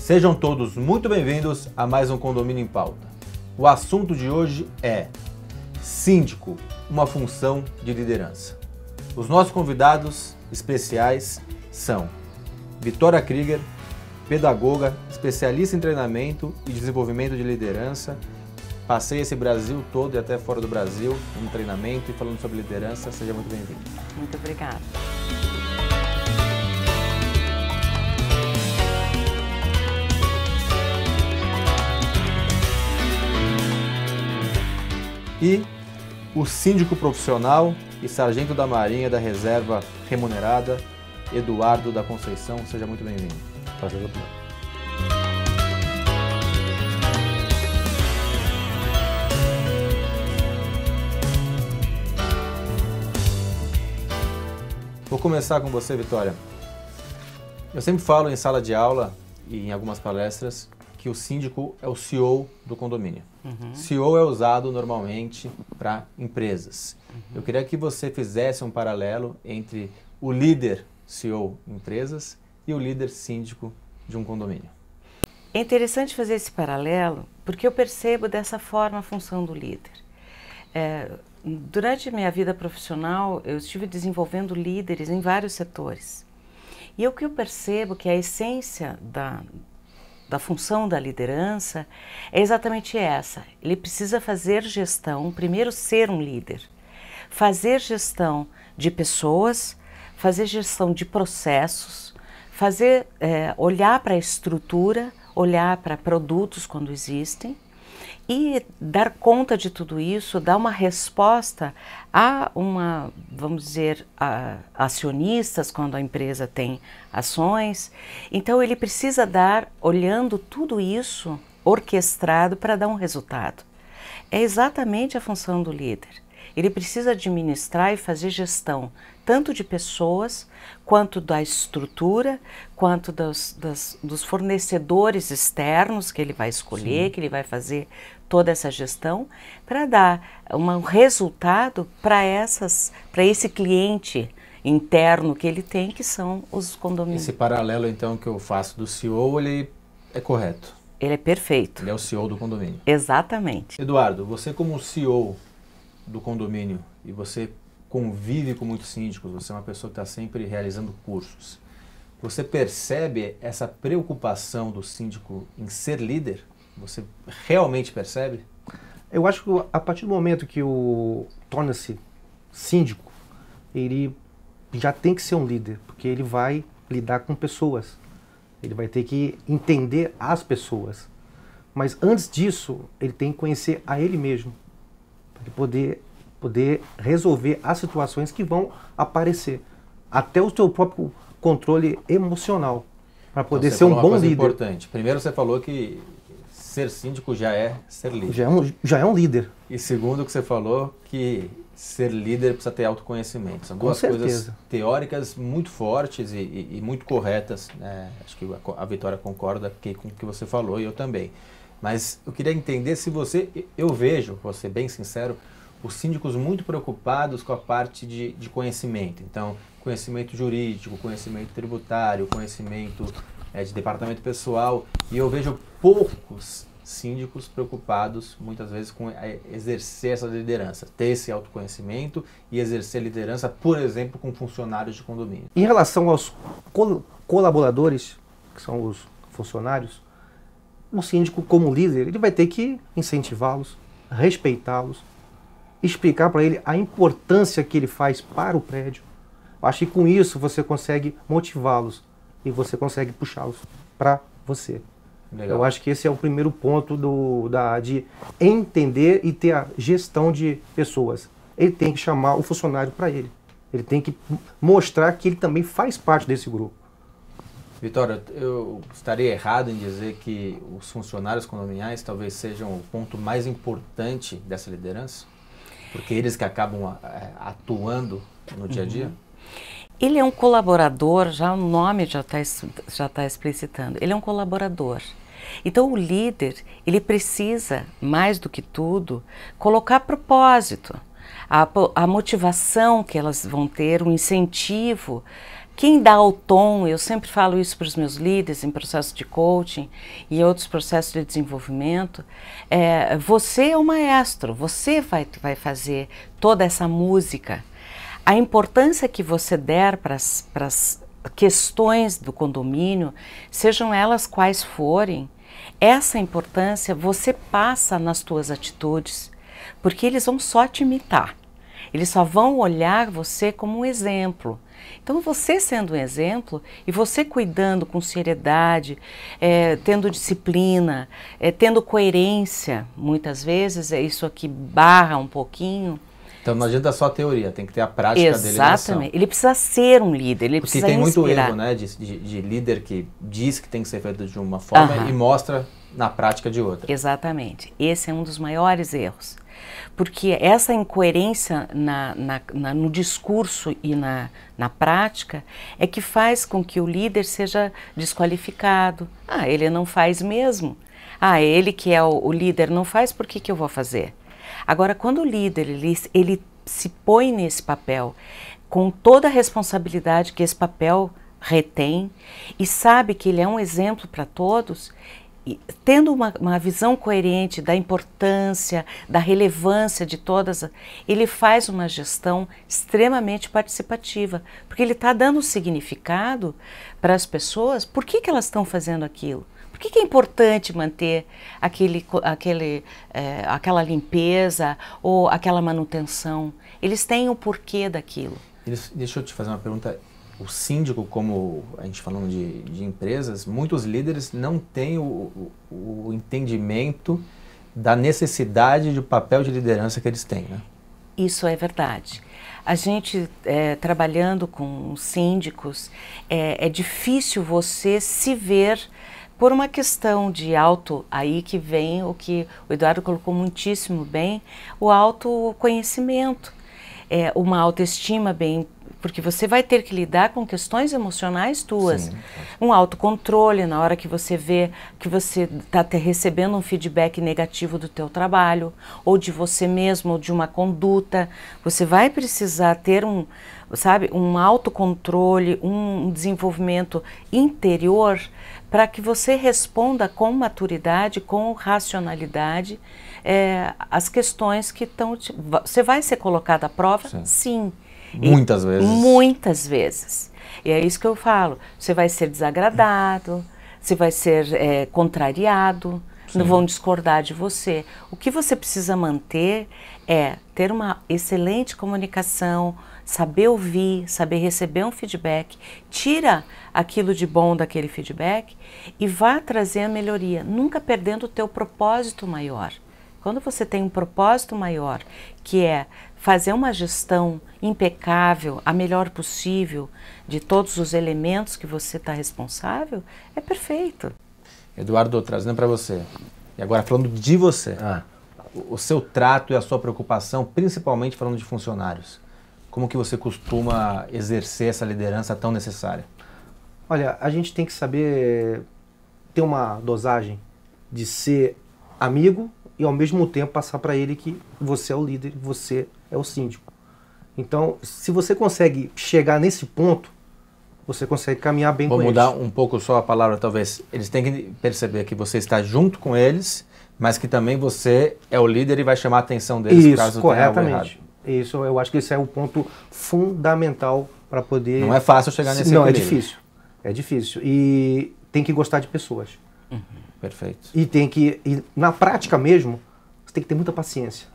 Sejam todos muito bem-vindos a mais um Condomínio em Pauta. O assunto de hoje é síndico, uma função de liderança. Os nossos convidados especiais são Vitória Krieger, pedagoga, especialista em treinamento e desenvolvimento de liderança. Passei esse Brasil todo e até fora do Brasil no treinamento e falando sobre liderança. Seja muito bem-vindo. Muito obrigada. E o síndico profissional e sargento da Marinha da Reserva Remunerada, Eduardo da Conceição. Seja muito bem-vindo. Prazer, doutor. Vou começar com você, Vitória. Eu sempre falo em sala de aula e em algumas palestras que o síndico é o CEO do condomínio. CEO é usado normalmente para empresas. Eu queria que você fizesse um paralelo entre o líder CEO empresas e o líder síndico de um condomínio. É interessante fazer esse paralelo porque eu percebo dessa forma a função do líder. Durante a minha vida profissional, eu estive desenvolvendo líderes em vários setores. E o que eu percebo que a essência da função da liderança é exatamente essa. Ele precisa fazer gestão, primeiro ser um líder, fazer gestão de pessoas, fazer gestão de processos, olhar para a estrutura, olhar para produtos quando existem e dar conta de tudo isso, dar uma resposta a vamos dizer, acionistas quando a empresa tem ações. Então ele precisa dar, olhando tudo isso, orquestrado para dar um resultado. É exatamente a função do líder. Ele precisa administrar e fazer gestão tanto de pessoas, quanto da estrutura, quanto dos fornecedores externos que ele vai escolher, Sim. que ele vai fazer toda essa gestão, para dar um resultado para esse cliente interno que ele tem, que são os condomínios. Esse paralelo, então, que eu faço do CEO, ele é correto? Ele é perfeito. Ele é o CEO do condomínio. Exatamente. Eduardo, você como CEO do condomínio e você convive com muitos síndicos, você é uma pessoa que está sempre realizando cursos. Você percebe essa preocupação do síndico em ser líder? Você realmente percebe? Eu acho que a partir do momento que torna-se síndico, ele já tem que ser um líder, porque ele vai lidar com pessoas. Ele vai ter que entender as pessoas. Mas antes disso, ele tem que conhecer a ele mesmo, para ele poder resolver as situações que vão aparecer. Até o seu próprio controle emocional, para poder ser um bom líder. Importante. Primeiro você falou que ser síndico já é ser líder. Já é um líder. E segundo que você falou, que ser líder precisa ter autoconhecimento. São duas coisas teóricas muito fortes e muito corretas. Né? Acho que a Vitória concorda com o que você falou e eu também. Mas eu queria entender se eu vejo, vou ser bem sincero, os síndicos muito preocupados com a parte de conhecimento. Então, conhecimento jurídico, conhecimento tributário, conhecimento de departamento pessoal. E eu vejo poucos síndicos preocupados, muitas vezes, com exercer essa liderança, ter esse autoconhecimento e exercer liderança, por exemplo, com funcionários de condomínio. Em relação aos colaboradores, que são os funcionários, o síndico, como líder, ele vai ter que incentivá-los, respeitá-los, explicar para ele a importância que ele faz para o prédio. Eu acho que com isso você consegue motivá-los e você consegue puxá-los para você. Legal. Eu acho que esse é o primeiro ponto de entender e ter a gestão de pessoas. Ele tem que chamar o funcionário para ele. Ele tem que mostrar que ele também faz parte desse grupo. Vitória, eu estaria errado em dizer que os funcionários condominiais talvez sejam o ponto mais importante dessa liderança? Porque eles que acabam atuando no dia a dia? Ele é um colaborador, já o nome já está explicitando, ele é um colaborador. Então o líder, ele precisa, mais do que tudo, colocar propósito, a motivação que elas vão ter, o incentivo Quem dá o tom, eu sempre falo isso para os meus líderes em processo de coaching e outros processos de desenvolvimento, você é o maestro, você vai fazer toda essa música. A importância que você der para as questões do condomínio, sejam elas quais forem, essa importância você passa nas tuas atitudes, porque eles vão só te imitar. Eles só vão olhar você como um exemplo. Então, você sendo um exemplo e você cuidando com seriedade, tendo disciplina, tendo coerência, muitas vezes, isso aqui barra um pouquinho. Então, não adianta só a teoria, tem que ter a prática dele. Exatamente. Ele precisa ser um líder, ele precisa inspirar. Porque tem muito erro, né, de líder que diz que tem que ser feito de uma forma e mostra na prática de outra. Exatamente. Esse é um dos maiores erros. Porque essa incoerência no discurso e na prática é que faz com que o líder seja desqualificado. Ele não faz mesmo. Ele que é o líder não faz, por que eu vou fazer? Agora, quando o líder ele se põe nesse papel com toda a responsabilidade que esse papel retém e sabe que ele é um exemplo para todos, tendo uma visão coerente da importância, da relevância de todas, ele faz uma gestão extremamente participativa, porque ele está dando significado para as pessoas, por que elas estão fazendo aquilo? Por que é importante manter aquela limpeza ou aquela manutenção? Eles têm o porquê daquilo. Deixa eu te fazer uma pergunta. O síndico, como a gente falando de empresas, muitos líderes não têm o entendimento da necessidade do papel de liderança que eles têm, né? Isso é verdade. A gente, trabalhando com síndicos, é difícil você se ver por uma questão de aí que vem o que o Eduardo colocou muitíssimo bem, o autoconhecimento, uma autoestima bem, porque você vai ter que lidar com questões emocionais tuas. Sim. Um autocontrole na hora que você vê que você está recebendo um feedback negativo do teu trabalho, ou de você mesmo, ou de uma conduta. Você vai precisar ter um autocontrole, um desenvolvimento interior para que você responda com maturidade, com racionalidade, as questões que estão... Você vai ser colocado à prova? Sim. Muitas vezes. Muitas vezes. E é isso que eu falo. Você vai ser desagradado, você vai ser contrariado, não vão discordar de você. O que você precisa manter é ter uma excelente comunicação, saber ouvir, saber receber um feedback, tira aquilo de bom daquele feedback e vá trazer a melhoria, nunca perdendo o teu propósito maior. Quando você tem um propósito maior, que é fazer uma gestão impecável, a melhor possível, de todos os elementos que você está responsável, é perfeito. Eduardo, trazendo para você, e agora falando de você, o seu trato e a sua preocupação, principalmente falando de funcionários, como que você costuma exercer essa liderança tão necessária? Olha, a gente tem que saber ter uma dosagem de ser amigo e ao mesmo tempo passar para ele que você é o líder, você é o síndico. Então, se você consegue chegar nesse ponto, você consegue caminhar bem com eles. Vou mudar um pouco só a palavra, talvez. Eles têm que perceber que você está junto com eles, mas que também você é o líder e vai chamar a atenção deles caso tenha algo errado. Isso, eu acho que esse é o ponto fundamental para poder... Não é fácil chegar nesse equilíbrio. Não, é difícil. É difícil. E tem que gostar de pessoas. Perfeito. E na prática mesmo, você tem que ter muita paciência.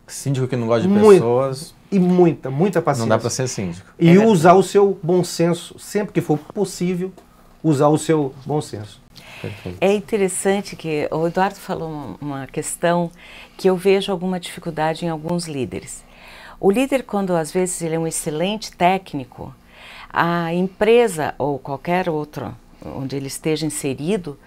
Síndico que não gosta de pessoas... E muita paciência. Não dá para ser síndico. E usar o seu bom senso, sempre que for possível, usar o seu bom senso. Perfeito. É interessante que o Eduardo falou uma questão que eu vejo alguma dificuldade em alguns líderes. O líder, quando às vezes ele é um excelente técnico, a empresa ou qualquer outro onde ele esteja inserido,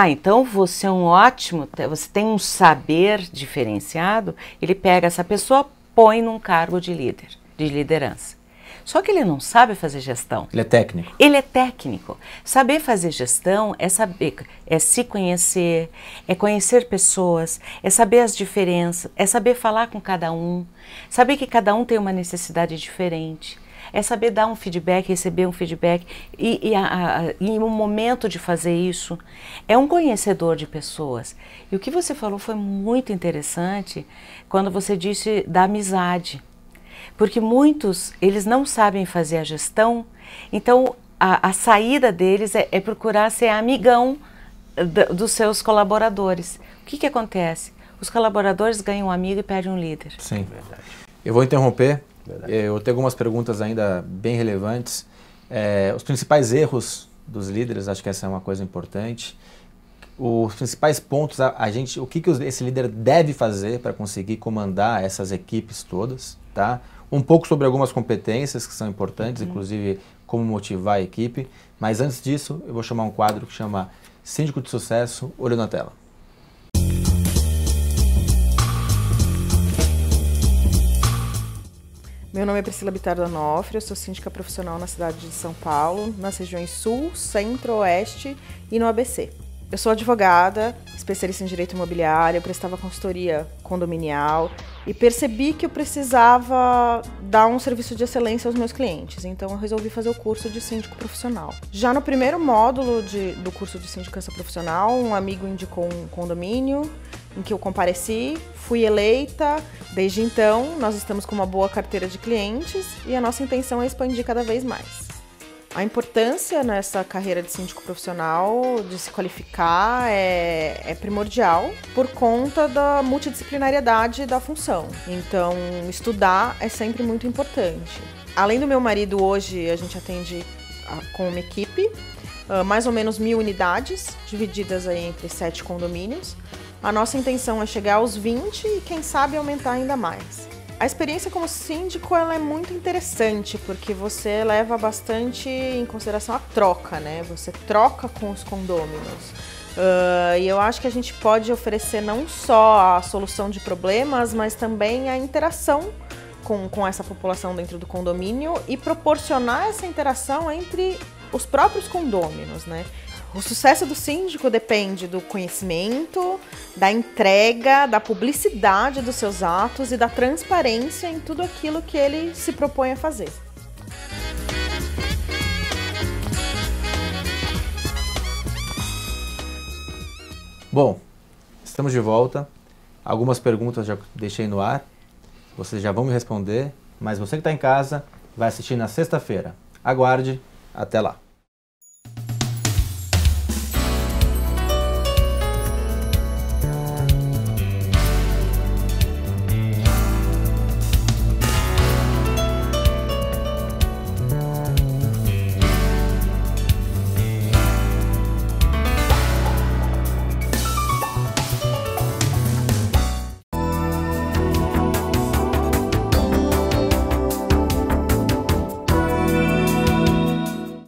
então você é um ótimo, você tem um saber diferenciado, ele pega essa pessoa, põe num cargo de líder, de liderança. Só que ele não sabe fazer gestão. Ele é técnico. Ele é técnico. Saber fazer gestão é saber, é se conhecer, é conhecer pessoas, é saber as diferenças, é saber falar com cada um, saber que cada um tem uma necessidade diferente. é saber dar um feedback, receber um feedback e um momento de fazer isso. É um conhecedor de pessoas. E o que você falou foi muito interessante quando você disse da amizade. Porque muitos, eles não sabem fazer a gestão, então a saída deles é procurar ser amigão dos seus colaboradores. O que acontece? Os colaboradores ganham um amigo e perdem um líder. Sim, verdade. Eu vou interromper. Eu tenho algumas perguntas ainda bem relevantes. Os principais erros dos líderes, acho que essa é uma coisa importante. Os principais pontos, o que esse líder deve fazer para conseguir comandar essas equipes todas, tá? Um pouco sobre algumas competências que são importantes, inclusive como motivar a equipe. Mas antes disso, eu vou chamar um quadro que chama Síndico de Sucesso, Olho na Tela. Meu nome é Priscila Bittar Donofrio, eu sou síndica profissional na cidade de São Paulo, nas regiões Sul, Centro, Oeste e no ABC. Eu sou advogada, especialista em direito imobiliário, prestava consultoria condominial e percebi que eu precisava dar um serviço de excelência aos meus clientes, então eu resolvi fazer o curso de síndico profissional. Já no primeiro módulo do curso de sindicância profissional, um amigo indicou um condomínio em que eu compareci, fui eleita. Desde então, nós estamos com uma boa carteira de clientes e a nossa intenção é expandir cada vez mais. A importância nessa carreira de síndico profissional, de se qualificar, é primordial por conta da multidisciplinariedade da função. Então, estudar é sempre muito importante. Além do meu marido, hoje a gente atende com uma equipe, mais ou menos 1.000 unidades, divididas aí entre 7 condomínios. A nossa intenção é chegar aos 20 e, quem sabe, aumentar ainda mais. A experiência como síndico ela é muito interessante, porque você leva bastante em consideração a troca, né? Você troca com os condôminos. E eu acho que a gente pode oferecer não só a solução de problemas, mas também a interação com essa população dentro do condomínio e proporcionar essa interação entre os próprios condôminos, né? O sucesso do síndico depende do conhecimento, da entrega, da publicidade dos seus atos e da transparência em tudo aquilo que ele se propõe a fazer. Bom, estamos de volta. Algumas perguntas já deixei no ar. Vocês já vão me responder, mas você que está em casa vai assistir na sexta-feira. Aguarde, até lá.